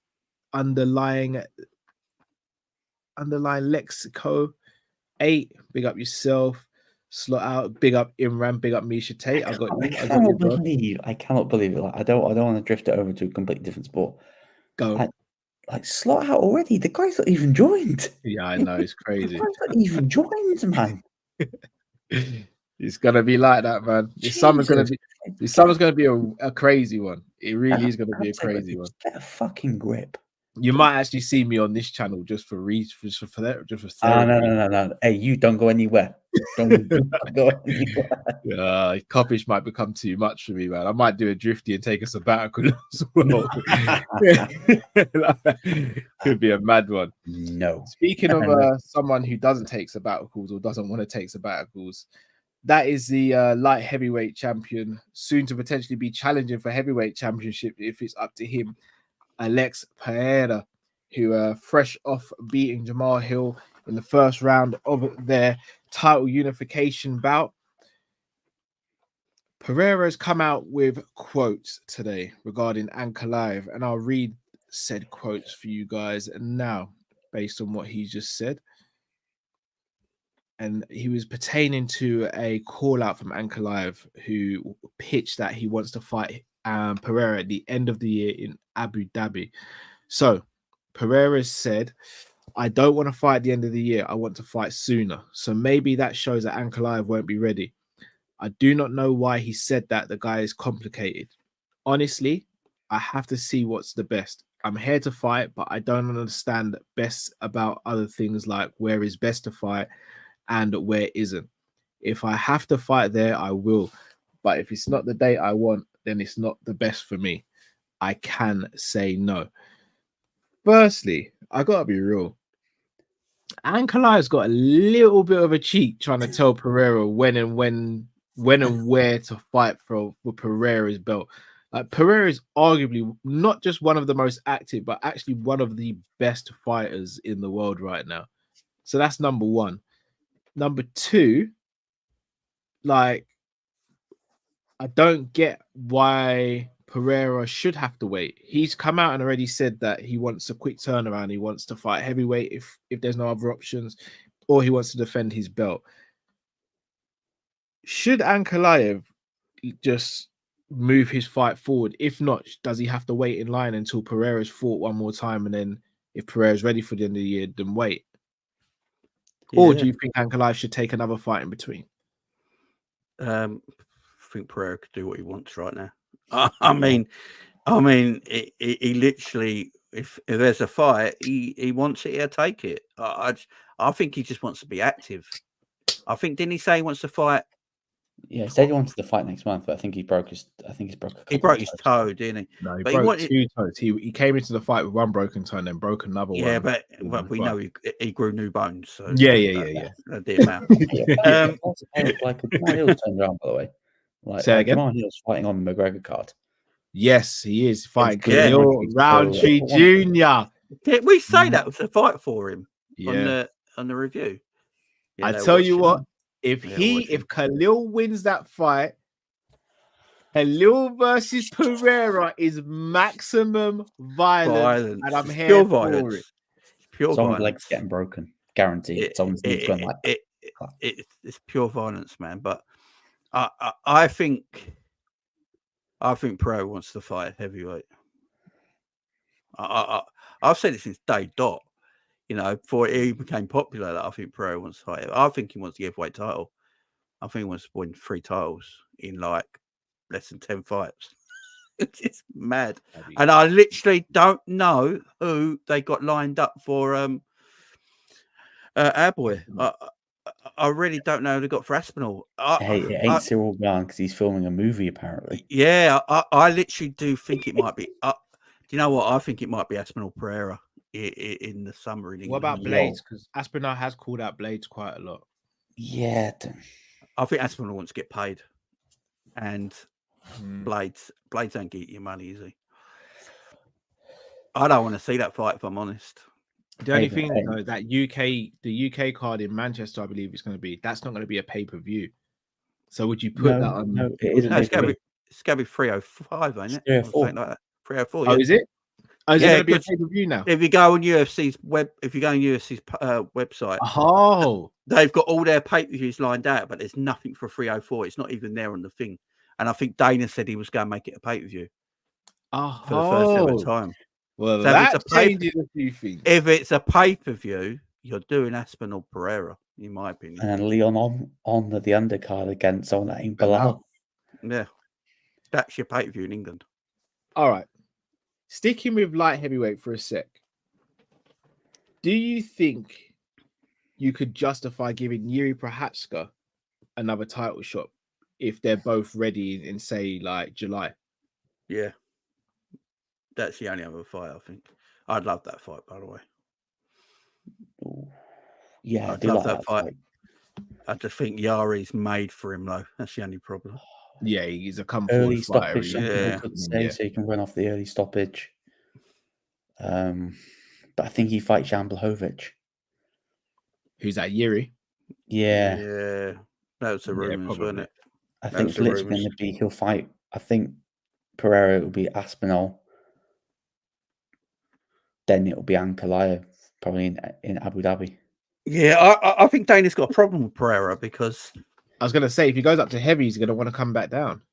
8, big up yourself. Slot out, big up Imran, big up Misha Tate. I cannot believe it. Like, I don't want to drift it over to a completely different sport. Go. Like slot out already. The guy's not even joined. Yeah, I know, it's crazy. The guy's not even joined, man. It's gonna be like that, man. This summer's gonna be a crazy one. It really is gonna be a crazy one. Get a fucking grip. You might actually see me on this channel just for that. No. Hey, you don't go anywhere. Don't go anywhere. Coppish might become too much for me, man. I might do a drifty and take a sabbatical as well. Could be a mad one. No. Speaking of someone who doesn't take sabbaticals or doesn't want to take sabbaticals, that is the light heavyweight champion, soon to potentially be challenging for heavyweight championship if it's up to him. Alex Pereira, who fresh off beating Jamal Hill in the first round of their title unification bout. Pereira has come out with quotes today regarding Ankalaev, and I'll read said quotes for you guys now based on what he just said. And he was pertaining to a call out from Ankalaev, who pitched that he wants to fight Pereira at the end of the year in Abu Dhabi. So Pereira said, I don't want to fight at the end of the year. I want to fight sooner. So maybe that shows that Ankalaev won't be ready. I do not know why he said that. The guy is complicated. Honestly, I have to see what's the best. I'm here to fight, but I don't understand best about other things like where is best to fight and where isn't. If I have to fight there, I will. But if it's not the date I want, then it's not the best for me. I can say no. Firstly, I gotta be real. Ankalaev's got a little bit of a cheat trying to tell Pereira when and where to fight for Pereira's belt. Like, Pereira is arguably not just one of the most active, but actually one of the best fighters in the world right now. So that's number one. Number two, like, I don't get why Pereira should have to wait. He's come out and already said that he wants a quick turnaround. He wants to fight heavyweight if there's no other options, or he wants to defend his belt. Should Ankalaev just move his fight forward? If not, does he have to wait in line until Pereira's fought one more time, and then if Pereira's ready for the end of the year, then wait? Yeah. Or do you think Ankalaev should take another fight in between? I think Pereira could do what he wants right now. I mean, he literally, if there's a fight, he wants it, he'll take it. I think he just wants to be active. I think, didn't he say he wants to fight? Yeah, he said he wanted to fight next month, but I think he broke his. He broke his toe, didn't he? No, he broke two toes. He came into the fight with one broken toe and then broke another one. Yeah, but we know he grew new bones. So yeah. That didn't matter. Like Jamal Hill's turned around, by the way. Say again. Jamal Hill's fighting on the McGREGOR card. Yes, he is fighting Khalil Roundtree Jr. Did we say that was a fight for him? Yeah. On the review. Yeah, I tell you what, if Khalil wins that fight, Halil versus Pereira is maximum violence, and I'm It's here pure for violence. it. It's pure Someone's violence. legs getting broken. Guaranteed. Someone's knees going like that. It's pure violence, man. But I think Pereira wants to fight at heavyweight. I've said it since day dot. You know, before he became popular, that I think Pereira wants to fight. I think he wants the heavyweight title. I think he wants to win 3 titles in like less than 10 fights. It's mad. And I literally don't know who they got lined up for our boy. I really don't know who they got for Aspinall. Hey, it ain't Cyril Gahn because he's filming a movie apparently. Yeah, I literally do think it might be. Do you know what? I think it might be Aspinall Pereira in the summer in England. What about Blades? Because Aspinall has called out Blades quite a lot. Yeah. I think Aspinall wants to get paid. And Blades don't get your money, is he? I don't want to see that fight, if I'm honest. The only thing though, that the UK card in Manchester, I believe it's going to be. That's not going to be a pay-per-view. So would you put that on? No, it isn't. It's going to be 305, ain't it? 304. Like that. 304. Oh, yeah. Is it? Oh, is it Yeah, going to be a pay-per-view now? If you go on UFC's website, they've got all their pay-per-views lined out, but there's nothing for 304. It's not even there on the thing. And I think Dana said he was going to make it a pay-per-view for the first ever time. Well, So that changes a few things. If it's a pay-per-view, you're doing Aspinall Pereira, in my opinion. And then Leon on the undercard against someone that ain't Bilal. Yeah. That's your pay-per-view in England. All right. Sticking with light heavyweight for a sec. Do you think you could justify giving Yuri Prochazka another title shot if they're both ready in say, like, July? Yeah. That's the only other fight, I think. I'd love that fight, by the way. Ooh. Yeah, I'd love that fight. I just think Yari's made for him, though. That's the only problem. Yeah, he's a come early forward fighter. stoppage. So you can run off the early stoppage. But I think he fights Jan Blachowicz. Who's that, Yuri? Yeah. Yeah. That was the rumors, wasn't it? I think it's literally going to be he'll fight. I think Pereira will be Aspinall. Then it will be Ankalaev, probably in Abu Dhabi. Yeah, I think Dana's got a problem with Pereira because I was going to say, if he goes up to heavy, he's going to want to come back down.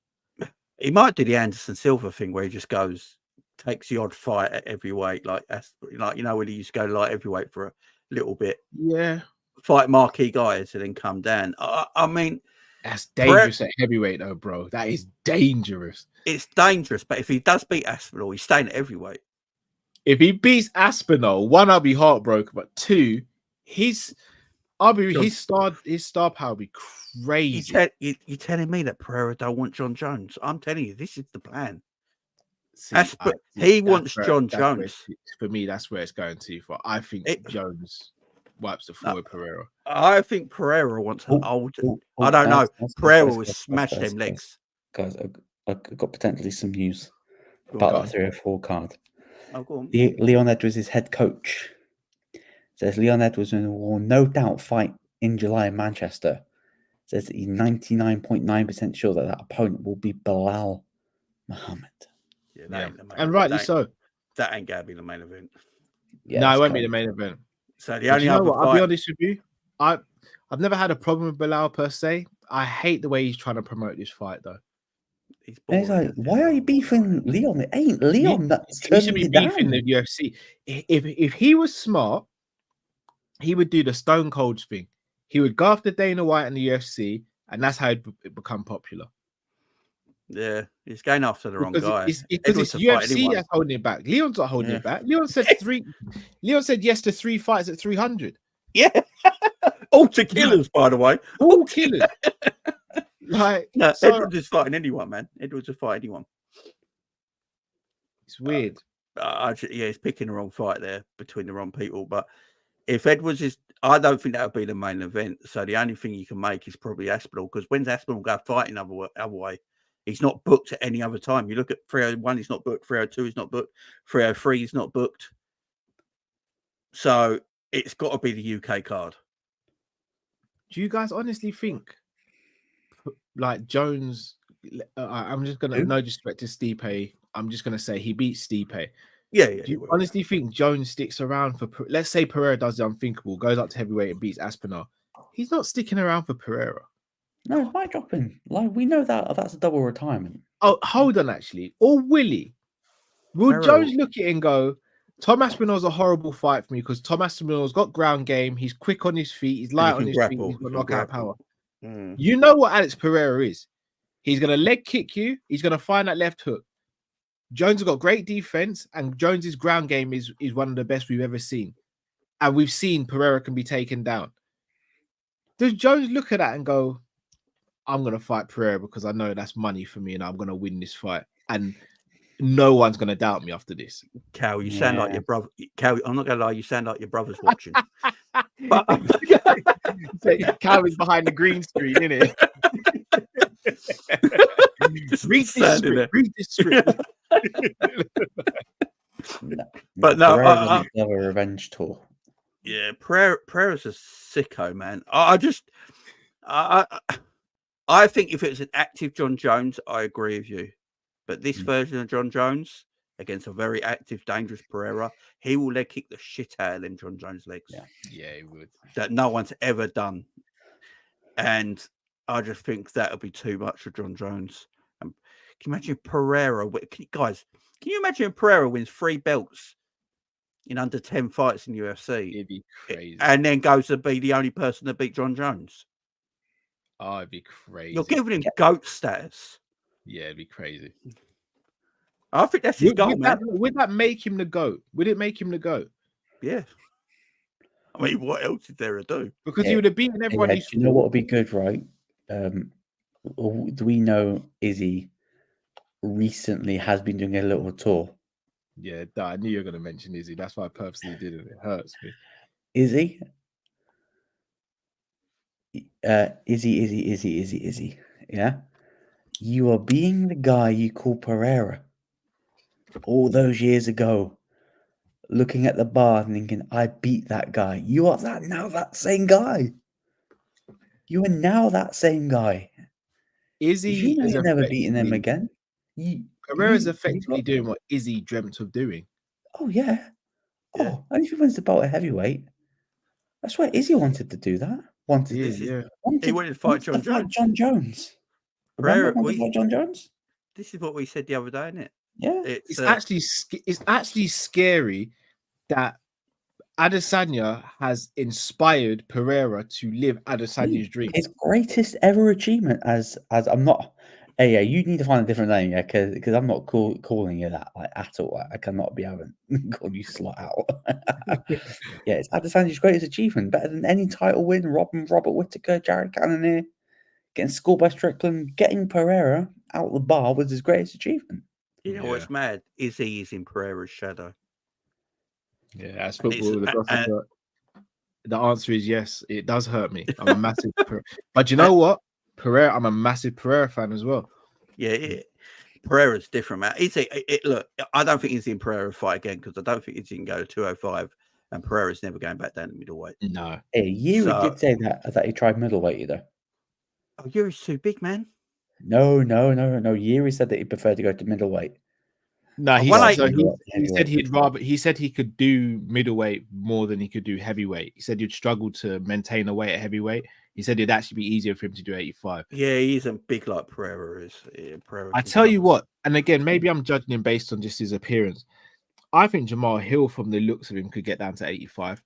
He might do the Anderson Silva thing where he just goes, takes the odd fight at heavyweight, like you know when he used to go light heavyweight for a little bit. Yeah, fight marquee guys and then come down. I mean, that's dangerous at heavyweight, though, bro. That is dangerous. It's dangerous, but if he does beat Aspinall, he's staying at heavyweight. If he beats Aspinall, 1, I'll be heartbroken, but 2, his star power will be crazy. You're telling me that Pereira don't want John Jones? I'm telling you, this is the plan. See, he wants John Jones. For me, that's where it's going to. For I think Jones wipes the floor with Pereira. I think Pereira wants an old. I don't know. Pereira will smash them legs. Guys, I've got potentially some news about that 304 card. Oh, go on. Leon Edwards is head coach. Says Leon Edwards will no doubt fight in July in Manchester. Says he's 99.9% sure that opponent will be Bilal Muhammad. Yeah, and rightly so. That ain't gonna be the main event. Yeah, no, it won't be the main event. So the only other I'll be honest with you. I've never had a problem with Bilal per se. I hate the way he's trying to promote this fight, though. He's like, why are you beefing Leon? It ain't Leon he should be beefing the UFC. If he was smart, he would do the Stone Cold thing. He would go after Dana White and the UFC, and that's how it become popular. Yeah, he's going after the wrong guy. Because it's UFC that's holding it back. Leon's not holding it back. Leon said yes to 3 fights at 300. Yeah, all to killers, by the way. All killers. Edwards is fighting anyone, man. Edwards will fight anyone. It's weird. He's picking the wrong fight there between the wrong people. But if Edwards is, I don't think that would be the main event. So the only thing you can make is probably Aspinall, because when's Aspinall go fighting other way? He's not booked at any other time. You look at 301, he's not booked. 302, he's not booked. 303, he's not booked. So it's got to be the UK card. Do you guys honestly think like Jones I'm just gonna Who? no disrespect to Stipe. I'm just gonna say he beats Stipe. Yeah, Do you honestly think Jones sticks around for? Let's say Pereira does the unthinkable, goes up to heavyweight and beats Aspinall. He's not sticking around for Pereira. No, it's mic dropping. Like we know that's a double retirement. Oh, hold on, actually, or will he? Will Jones look at it and go, Tom Aspinall's a horrible fight for me because Tom Aspinall's got ground game, he's quick on his feet, he's light on his feet, he's got knockout power. You know what Alex Pereira is? He's gonna leg kick you, he's gonna find that left hook. Jones has got great defense, and Jones's ground game is one of the best we've ever seen. And we've seen Pereira can be taken down. Does Jones look at that and go, I'm gonna fight Pereira because I know that's money for me and I'm gonna win this fight? And no one's gonna doubt me after this. Cal, you sound like your brother. Cal, I'm not gonna lie, you sound like your brother's watching. But Cal is behind the green screen, innit? Read this script. Read this script. But no, have a revenge tour. Yeah, Pereira's a sicko, man. I think if it was an active John Jones, I agree with you. But this version of John Jones against a very active, dangerous Pereira, he will leg kick the shit out of them John Jones legs. Yeah, he would. That no one's ever done. And I just think that'll be too much for John Jones. Can you imagine Pereira? Guys, can you imagine if Pereira wins 3 belts in under 10 fights in UFC? It'd be crazy. And then goes to be the only person to beat John Jones. Oh, it'd be crazy. You're giving him GOAT status. Yeah, it'd be crazy. I think that's his goal, man. Would that make him the GOAT? Would it make him the GOAT? Yeah. I mean, what else is there to do? Because he would have beaten everyone. Yeah, you know what would be good, right? Do we know Izzy recently has been doing a little tour? Yeah, I knew you were going to mention Izzy. That's why I purposely did it. It hurts me. Izzy? Izzy. Yeah? You are being the guy you call Pereira. All those years ago, looking at the bar and thinking, I beat that guy. You are that same guy. You are now that same guy. Izzy is never beating them again. Pereira's effectively doing what Izzy dreamt of doing. Oh, yeah. Oh, and if he wins the belt at heavyweight, that's why Izzy wanted to do that. He wanted to fight John Jones. John Jones. Pereira, John Jones? This is what we said the other day, isn't it? Yeah. It's actually scary that Adesanya has inspired Pereira to live Adesanya's dream. His greatest ever achievement as I'm not. Hey, yeah, you need to find a different name, yeah, because I'm not calling you that at all. I cannot be having called you slot out. Yeah, it's Adesanya's greatest achievement, better than any title win. Robert Whittaker, Jared Cannonier, getting scored by Strickland, getting Pereira out the bar was his greatest achievement. You know what's mad? Izzy is in Pereira's shadow. Yeah, as football, the answer is yes. It does hurt me. I'm a massive, but you know what? Pereira, I'm a massive Pereira fan as well. Yeah. Pereira's different, man. Look, I don't think Izzy and Pereira fight again because I don't think Izzy can go to 205, and Pereira's never going back down to middleweight. No. Hey, you did say that he tried middleweight, though. Oh, Yuri's too big, man. No. Yuri said that he preferred to go to middleweight. No, he said he said he could do middleweight more than he could do heavyweight. He said he'd struggle to maintain a weight at heavyweight. He said it'd actually be easier for him to do 85. Yeah, he isn't big like Pereira is. I tell you what, and again, maybe I'm judging him based on just his appearance. I think Jamal Hill, from the looks of him, could get down to 85.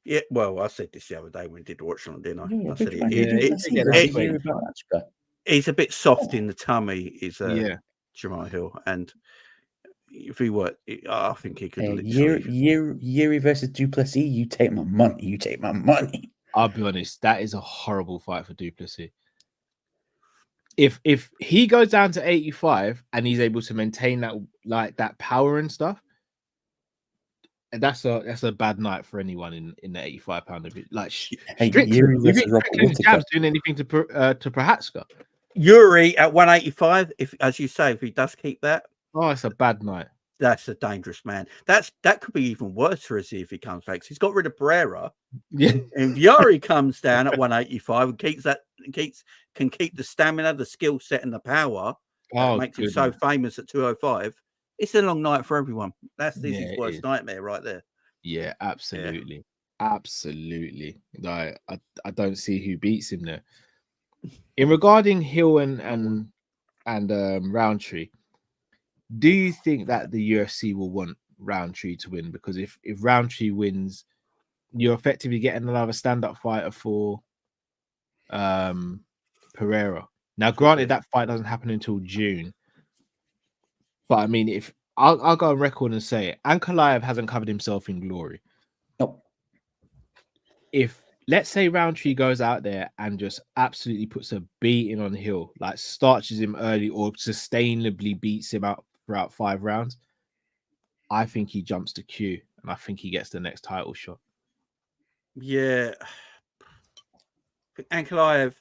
Yeah, well, I said this the other day when we did watch on, didn't I? Yeah, I said he's a bit soft in the tummy, Jamal Hill, and if he were, I think he could. Yuri versus Duplessis. You take my money. I'll be honest, that is a horrible fight for Duplessis. If he goes down to 85 and he's able to maintain that power and stuff, and that's a bad night for anyone in the 85 pounder. Like Yuri versus Robert Whittaker doing anything to Prohaska. Yuri at 185. If, as you say, if he does keep that, it's a bad night. That's a dangerous man. That could be even worse for Izzy if he comes back. He's got rid of Pereira. Yeah. And Yuri comes down at 185 and keeps that can keep the stamina, the skill set, and the power that makes him so famous at 205. It's a long night for everyone. That's his worst nightmare right there. Yeah, absolutely. Absolutely. Like, I don't see who beats him there. In regarding Hill and Roundtree, do you think that the UFC will want Roundtree to win? Because if Roundtree wins, you're effectively getting another stand-up fighter for Pereira. Now, granted, that fight doesn't happen until June, but I mean, if I'll go on record and say it, Ankalaev hasn't covered himself in glory. Nope. If let's say Roundtree goes out there and just absolutely puts a beating on Hill, like starches him early or sustainably beats him out throughout 5 rounds, I think he jumps to Q and I think he gets the next title shot. Yeah. Ankalaev,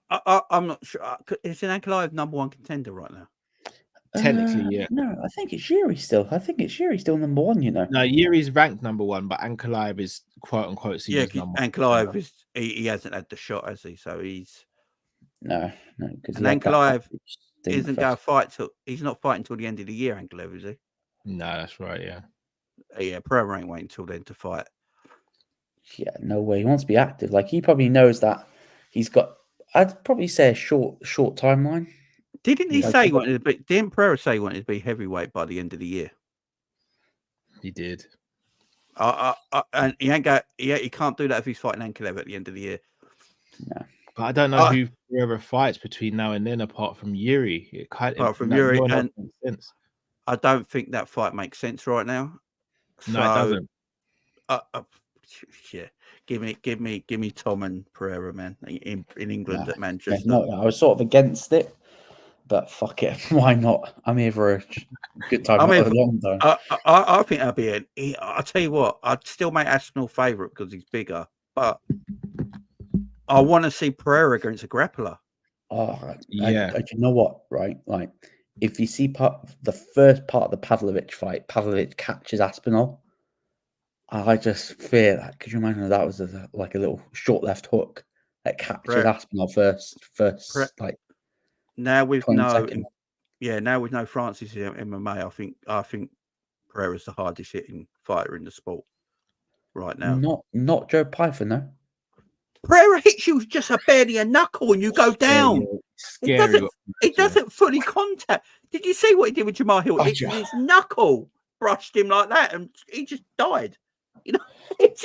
I'm not sure. Is Ankalaev #1 contender right now? Technically, yeah. No, I think it's Yuri still. I think it's Yuri still #1, you know. No, Yuri's ranked #1, but Ankalaev is quote unquote seen as number 1. Ankalaev is he hasn't had the shot, has he? So he's no, because Ankalaev isn't going to fight till he's not fighting till the end of the year. Ankalaev, is he? No, that's right. Yeah. Yeah, Pereira ain't waiting till then to fight. Yeah, no way. He wants to be active. Like, he probably knows that he's got, I'd probably say a short timeline. Didn't he say he wanted to be? Didn't Pereira say he wanted to be heavyweight by the end of the year? He did. And he ain't got. He can't do that if he's fighting Ankalaev at the end of the year. No, but I don't know who Pereira fights between now and then, apart from Yuri. Apart from Yuri, and I don't think that fight makes sense right now. No, it doesn't. Yeah, give me Tom and Pereira, man, in England at Manchester. No, I was sort of against it, but fuck it, why not? I'm here for a good time, not a long time. I think that'd be I'll tell you what, I'd still make Aspinall favourite because he's bigger, but I want to see Pereira against a grappler. Oh, yeah. You know what? Right, like if you see the first part of the Pavlovich fight, Pavlovich catches Aspinall. I just fear that. Could you imagine that was like a little short left hook that captured Aspinall first like now with no Francis in MMA. I think Pereira's the hardest hitting fighter in the sport right now. Not Joe Python, no. Pereira hits you just barely a knuckle and you go down. It doesn't fully contact. Did you see what he did with Jamal Hill? His knuckle brushed him like that and he just died. You know, it's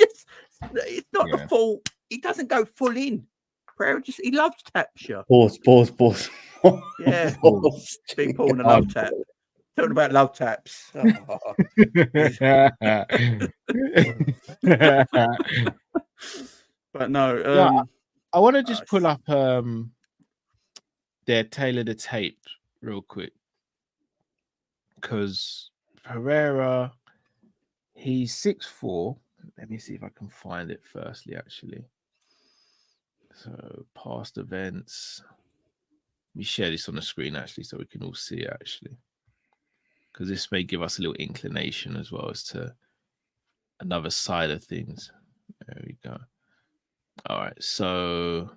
not the full. He doesn't go full in. Pereira he loves taps you. Pause. Yeah, big Paul and a love tap. Talking about love taps. Oh. But no, I want to just pull up their tailor the tape real quick because Pereira, he's 6'4". Let me see if I can find it firstly, actually. So past events. Let me share this on the screen actually so we can all see it actually. Because this may give us a little inclination as well as to another side of things. There we go. All right, so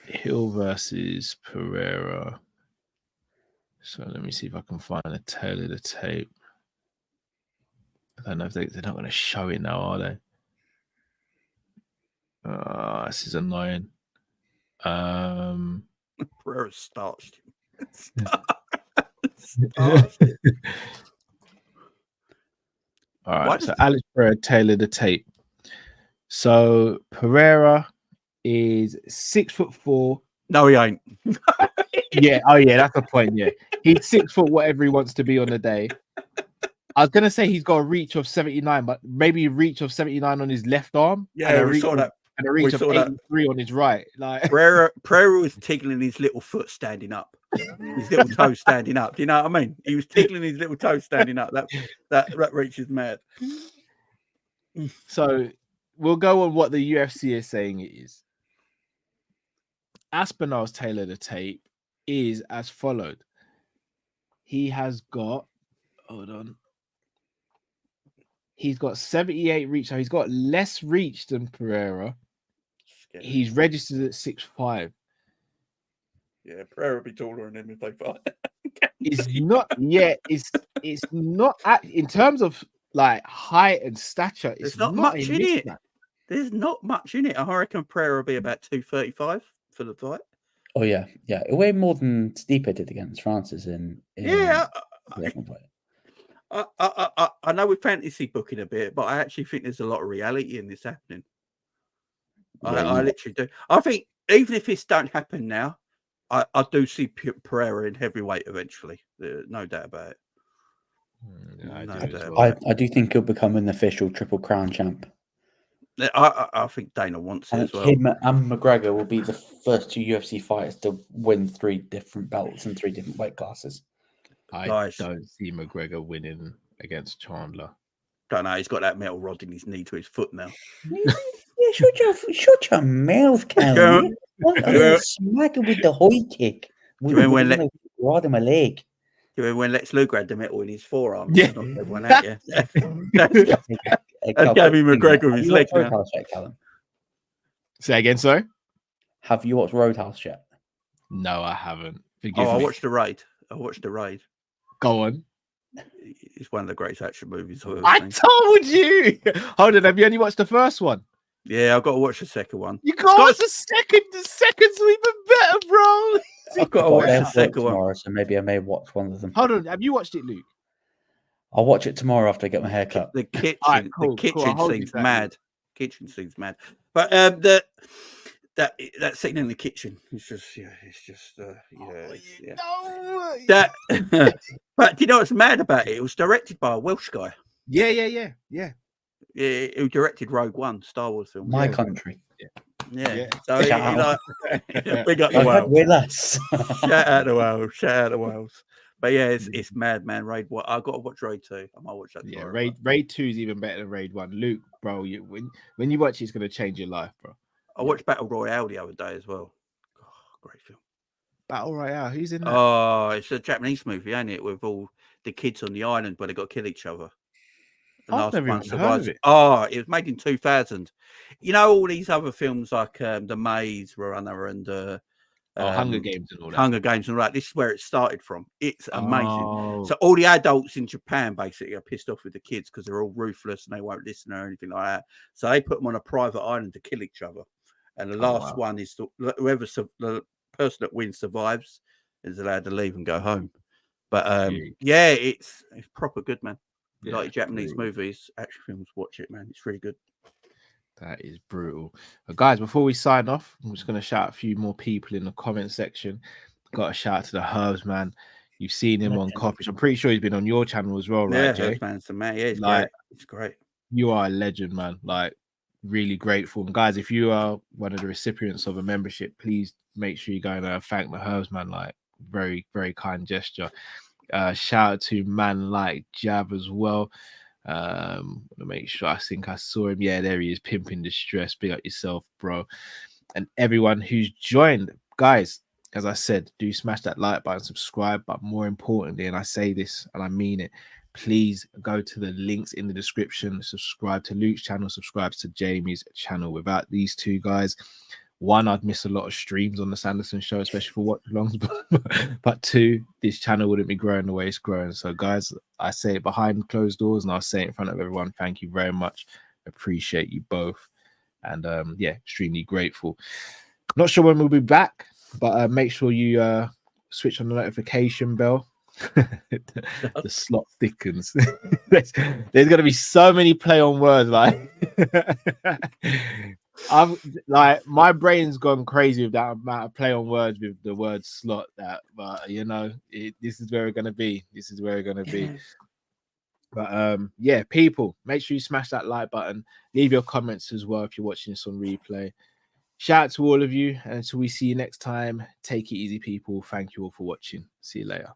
Hill versus Pereira. So let me see if I can find a tail of the tape. I don't know if they're not going to show it now, are they? This is annoying. Pereira starched him. All right, so Alex Pereira tailored the tape. So Pereira is 6'4". No, he ain't. Yeah, oh yeah, that's the point. Yeah, he's 6 foot, whatever he wants to be on the day. I was gonna say he's got a reach of 79, but maybe a reach of 79 on his left arm. Yeah, we saw that. And a reach of 83 on his right. Like Pereira was tickling his little foot standing up, his little toe standing up. Do you know what I mean? He was tickling his little toe standing up. That reach is mad. So we'll go on what the UFC is saying it is. Aspinall's tailor the tape is as followed. He has got, he's got 78 reach. So he's got less reach than Pereira. scared. He's registered at 6'5". Yeah, Pereira will be taller than him if they fight. It's not. Yeah, it's not in terms of like height and stature. It's There's not much a in it. mismatch. There's not much in it. I reckon Pereira will be about 235 for the fight. Oh yeah, yeah. Way more than Stipe did against Francis in Yeah, the second fight. I know we're fantasy booking a bit, but I actually think there's a lot of reality in this happening. Yeah, I literally do. I think even if this don't happen now, I do see Pereira in heavyweight eventually. No doubt about it. Yeah, I do think he'll become an official Triple Crown champ. I think Dana wants it as well. Him and McGregor will be the first two UFC fighters to win 3 different belts in 3 different weight classes. I don't see McGregor winning against Chandler. Don't know. He's got that metal rod in his knee to his foot now. Yeah, shut your mouth, Callum. I'm smacking with the high kick. With the rod in my leg. When Lex Luger had the metal in his forearm, yeah, everyone out, yeah. That's Gabby McGregor with his leg now. Roadhouse yet, Callum? Say again, sorry. Have you watched Roadhouse yet? No, I haven't. I watched The Raid. Go on. It's one of the greatest action movies I've ever I seen. told you. Hold on, have you only watched the first one? Yeah, I've got to watch the second one. You got to watch the second. The second's even better, bro. I've got to watch the second one tomorrow, so maybe I may watch one of them. Hold on, have you watched it, Luke? I'll watch it tomorrow after I get my hair cut. The kitchen, right, cool, the kitchen seems mad. Kitchen seems mad. But that scene in the kitchen is just, No. That. But do you know what's mad about it? It was directed by a Welsh guy. Yeah. Who directed Rogue One, Star Wars film. My country. Yeah. So Shout out. big up the Wales. With us. Shout out the Wales. But yeah, it's mad, man. Raid 1. I've got to watch Raid 2. I might watch that. Yeah, Raid 2 is even better than Raid 1. Luke, bro, when you watch it, it's gonna change your life, bro. I watched Battle Royale the other day as well. Oh, great film. Battle Royale, who's in that? Oh, it's a Japanese movie, ain't it? With all the kids on the island where they got to kill each other. I've never even heard of it. Oh, it was made in 2000. You know, all these other films like The Maze Runner and Hunger Games and all that. Hunger Games and all that. This is where it started from. It's amazing. Oh. So all the adults in Japan basically are pissed off with the kids because they're all ruthless and they won't listen or anything like that. So they put them on a private island to kill each other. And the last one is the person that wins survives is allowed to leave and go home. But yeah, it's proper good, man. You like Japanese movies, action films, watch it, man. It's really good. That is brutal. But guys, before we sign off, I'm just going to shout a few more people in the comment section. Got a shout out to the Herbs, man. You've seen him on Coppish. I'm pretty sure he's been on your channel as well, right, Jay? Herbs, man. So, man, yeah, it's like, great. It's great. You are a legend, man. Like, really grateful. And guys, if you are one of the recipients of a membership, please make sure you go and thank the Herbs, man. Like, very, very kind gesture. Shout out to man like Jab as well. To make sure, I think I saw him. Yeah, there he is, pimping distress. Big up yourself, bro. And everyone who's joined, guys, as I said, do smash that like button, subscribe, but more importantly, and I say this and I mean it, please go to the links in the description, subscribe to Luke's channel, subscribe to Jamie's channel. Without these two guys, one, I'd miss a lot of streams on the Sanderson Show, especially for watch-alongs. But two, this channel wouldn't be growing the way it's growing. So, guys, I say it behind closed doors, and I'll say it in front of everyone. Thank you very much. Appreciate you both. And, yeah, extremely grateful. Not sure when we'll be back, but make sure you switch on the notification bell. The slot thickens. There's going to be so many play on words, like... I'm like, my brain's gone crazy with that amount of play on words with the word slot. But you know, this is where we're gonna be. This is where we're gonna be. But yeah, people, make sure you smash that like button. Leave your comments as well if you're watching this on replay. Shout out to all of you, and until we see you next time, take it easy, people. Thank you all for watching. See you later.